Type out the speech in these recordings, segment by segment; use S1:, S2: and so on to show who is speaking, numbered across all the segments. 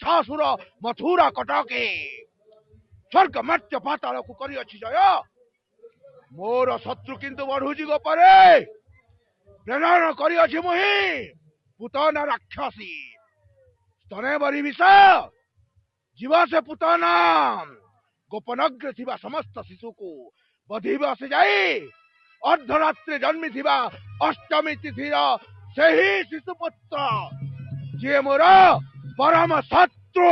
S1: महिषासुर मथुरा कटके स्वर्ग मर्त्य पाताल को करी अछि जय मोर शत्रु किंतु बढ़ुजी गोपरे प्रेरण करी अछि मुहि पुतना राक्षसी स्तने बरी विष जीवा से पुतना गोपनग्र थिबा समस्त शिशु को बधिबा से जाई अर्धरात्रि जन्मी थिबा अष्टमी तिथिर सही शिशुपुत्र जे मोर परम शत्रु।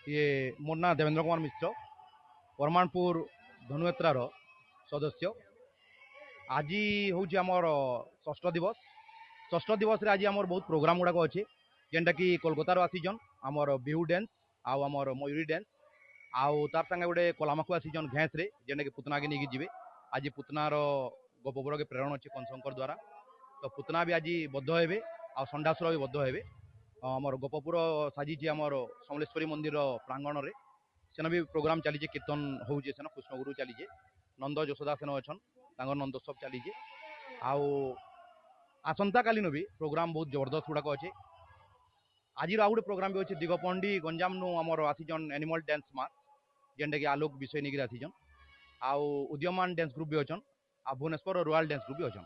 S2: ये मोर ना देवेंद्र कुमार मिश्र परमानपुर धनुयात्रार सदस्य। आज हूँ आमर षष्ठ दिवस रे आज आमर बहुत प्रोग्राम गुड़ाक अच्छे जेनटा कि कोलकातार आसीजन आमर बिहू डांस आउ आमर मयूरी डांस आउ तार संगे गोटे कलामाखु आसीजन घेस रे जेनटा कि पुतना के नहीं जी आज पुतनार गोपपुर के प्रेरण अच्छे कंसंकर द्वारा तो पुतना भी आज बद्ध हे आ संडासुर भी बद्ध हे आमर गोपपुर साजिचे आमर समलेश्वरी मंदिर प्रांगण में सेन भी प्रोग्राम चली कीर्तन होचे सेन कृष्णगुरु चलीजे नंद यशोदा सेन अच्छन नंदोत्सव चलीजे आउ आसंता कालीन भी प्रोग्राम बहुत जबरदस्त गुड़ाक अच्छे। आज आउ गोटे प्रोग्राम भी अच्छे दिगपंडी गंजाम नु आमर आसीजन एनिमल डांस मास जेनटा कि आलोक विषय नहीं आसीजन आउ उदीयमान डांस ग्रुप भी अच्छन आ भुवनेश्वर रॉयल डांस ग्रुप भी अच्छन।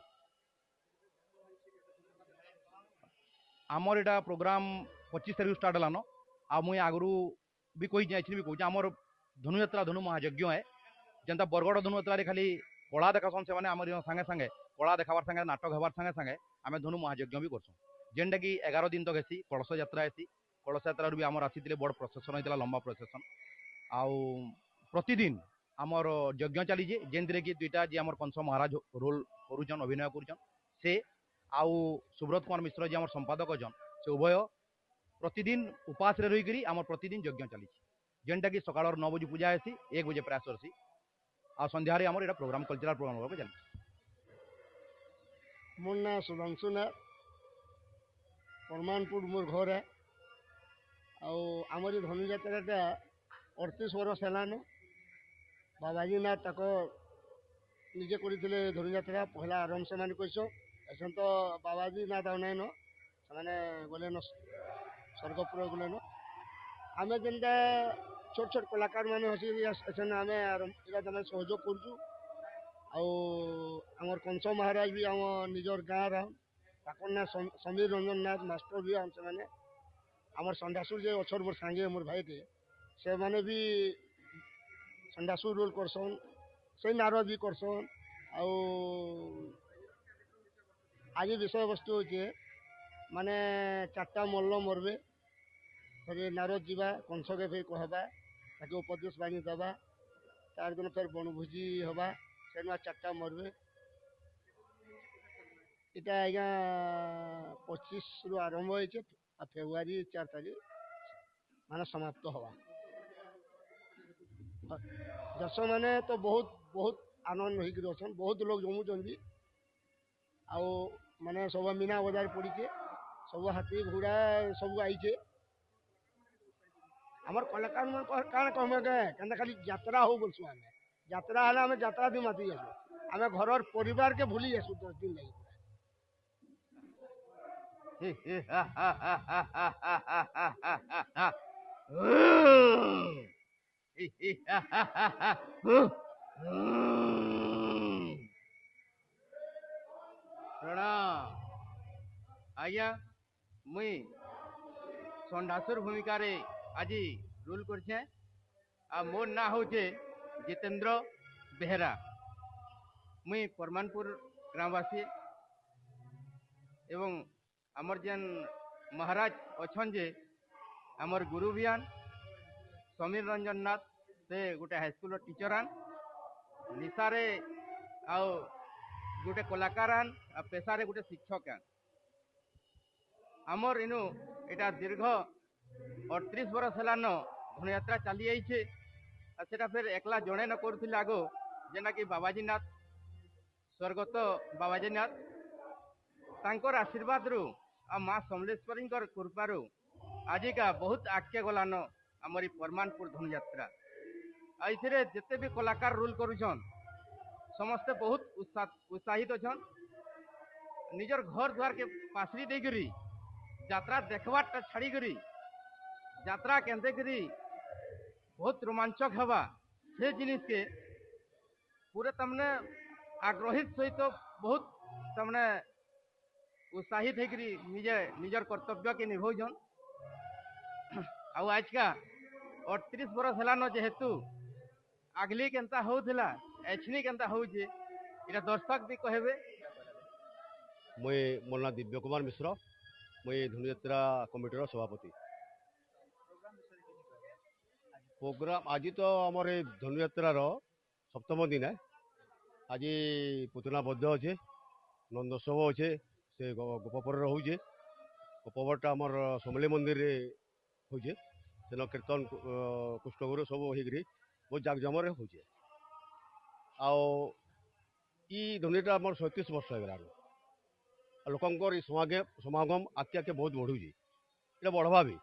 S2: आमर एटा प्रोग्राम 25 तारीख स्टार्ट हलान आ मुई आगरू भी कही जाइए भी कहूँ आमर धनुयात्रा धनु महायज्ञ है जेनता बरगड़ धनुयात्रा खाली कला देखासन से आमर संगे संगे कला देखार संगे नाटक हबार संगे संगे आम धनु महायज्ञ भी करसुँ जेनटा कि 11 दिन तक हेसी कलश यात्रा हेसी कलश यात्रा भी आमर आसी बड़ प्रोसेसन होता लंबा प्रोसेसन आउ प्रतिदिन आमर यज्ञ चलीजे जेनथिरे कि दुईटा जी आमर कंस महाराज रोल करुचन अभिनय करुचन से आउ सुब्रत कुमार मिश्र जी आमर संपादक जन से उभय प्रतिदिन उपास रहीकि आमर प्रतिदिन यज्ञ चली जेनटा कि सकाल 9 बजे पूजा हेसी 1 बजे प्रयास सरसी आ संध्यारे आमर एटा प्रोग्राम कल्चरल प्रोग्राम चली।
S3: मोर ना सुधांशु नाथ परमानपुर मोर घर है आमर धनुयात्रा 38 वर्ष है बाबाजी नाथ तक निजे करते धनुयात्रा पहला आरंभ से मैंने कैस ऐसा तो बाबाजी नाथ आउन से गले न स्वर्गपुर गले न आम जेनटा छोट छोट कलाकार मैंने हसी आम इतना सहयोग करुँ आमर कंस महाराज भी आम निजर गाँव ताकर ना समीर रंजन नाथ मास्टर भी से मैंने आमर संडासुर जे अक्षर मोर सांगे मोर भाई थे से मैंने भी संडासुर रोल करसन से नारद भी करसन आज विषय वस्तु होचे माने 4टा मल्ल मरबे फिर नारद जीवा कंस के फिर कहबा ताके उपदेश बाणी दबा तार दिन फिर बनभोजी हवा से 4टा मरबे इटा आज्ञा 25 रु आरंभ होइछे आ फेब्रुआरी 4 तारीख माने समाप्त हवा दर्श माने तो बहुत बहुत आनंद होकर अच्छन बहुत लोग जमुचन भी आउ माने सब मीना बजार पड़ी सब हाथी घोड़ा सब आईचे आमर कलाकार मन काण कहमे के खाली यात्रा हो बोलसु आमे यात्रा हला आमे यात्रा दिन माती जासु आमे घरर परिवार के भूली जासु 10 दिन लगी
S2: प्रणाम आज्ञा मुई संडासुर भूमिका रे आज रोल करछे आ मोर ना होचे जितेंद्र बेहरा मुई परमानपुर ग्रामवासी एवं आमर जेन महाराज अच्छन जे आमर गुरु बियान समीर रंजन नाथ से गोटे हाईस्कूल टीचर आन निशारे आउ गोटे कलाकार आन आ पेशारे गोटे शिक्षक आन आमर इनु एटा दीर्घ 38 वर्ष हेलान धनुयात्रा चली जाइए सेटा फिर एकला जड़े न करुले आगो जेना कि बाबाजी नाथ स्वर्गत बाबाजी नाथ तांकर आशीर्वाद रु आ माँ समलेश्वरी कृपारू आजिका बहुत आगे गलान आमरी परमानपुर धनुयात्रा आइथिरे जिते भी कलाकार रोल करुछन समस्ते बहुत उत्साहित अच्छन निजर घर द्वार के पासरी देकरी यात्रा देखवाटा छाड़ी যাত্রা কেন্দ্রে করি बहुत रोमांचक हवा से जिनिस के पूरे तमने आग्रहित सहित बहुत तमने उत्साहित है निजे निजर कर्तव्य के निभौजन आज का 38 बरस हेलान जेहेतु आगली केनता होउथिला एछनी केनता होउजे इटा दर्शक भी कहबे।
S4: मुई मोर ना दिव्य कुमार मिश्र मुई धनुयात्रा कमिटर सभापति। प्रोग्राम आज तो आमर धनुयात्रार सप्तम दिन है। आज पुतना बद्ध अच्छे नंदोत्सव अच्छे से गोपपर होचे गोपपरटा आमर समले मंदिर होचे सेन कीर्तन कृष्णगुरु सब हो बहुत जाकजमर होचे। आओ धनुयात्रा आमर 37 वर्ष हो गलान लोकंर समागम आके आके बहुत बढ़ुची इटा बढ़वा भी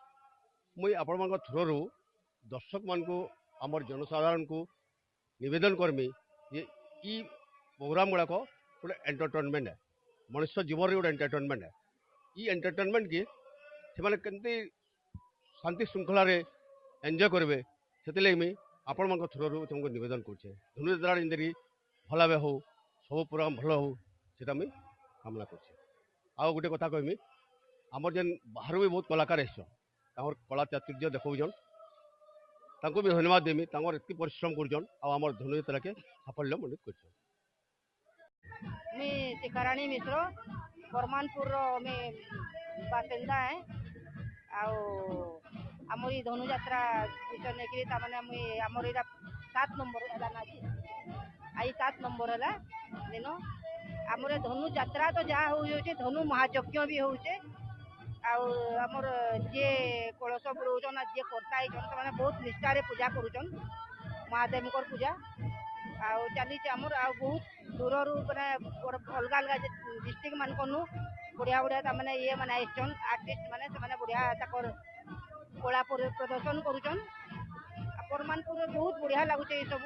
S4: मुई आपण मान थ्रू दर्शक मान को आमर जनसाधारण को निवेदन करमी जे ई प्रोग्राम गुड़ाक गोटे एंटरटेनमेंट है मनुष्य जीवन गोटे एंटरटेनमेंट है। ई एंटरटेनमेंट की से केमती शांति श्रृंखला एंजॉय करेंगे से मुझे आपण मान थ्रू तुमको निवेदन करुचे धनुयात्रा जेनती भल भाव हो सब प्रोग्राम भल हो सीटा मुझे कामना कर। आउ गोटे कथा कहमी आमर जेन बाहर भी बहुत कलाकार आस कला चातुर्य देखौन तांको भी धन्यवाद देमी एत परिश्रम कर आमर धनुयात्रा के साफल्य मंडित कर।
S5: शिखाराणी मिश्र बरमानपुर में बासिंदा है आमर धनुयात्रा विषय नहीं ताने आमर यहाँ 7 नंबर है ना आई 7 नंबर है दिन आमर धनु यात्रा तो जहाँ हो धनु महायज्ञ भी होचे आमर जी कलश बुड़ौन जी कर्ता है बहुत निष्ठार पूजा करुचन महादेव पूजा चली आमर बहुत दूर मैंने अलग अलग डिस्ट्रिक्ट मानकनु बढ़िया बढ़िया मैंने ये मैंने आईसन आर्टिस्ट मैंने बढ़िया कला प्रदर्शन करुचन बरमानपुर बहुत बढ़िया लगुचे ये सब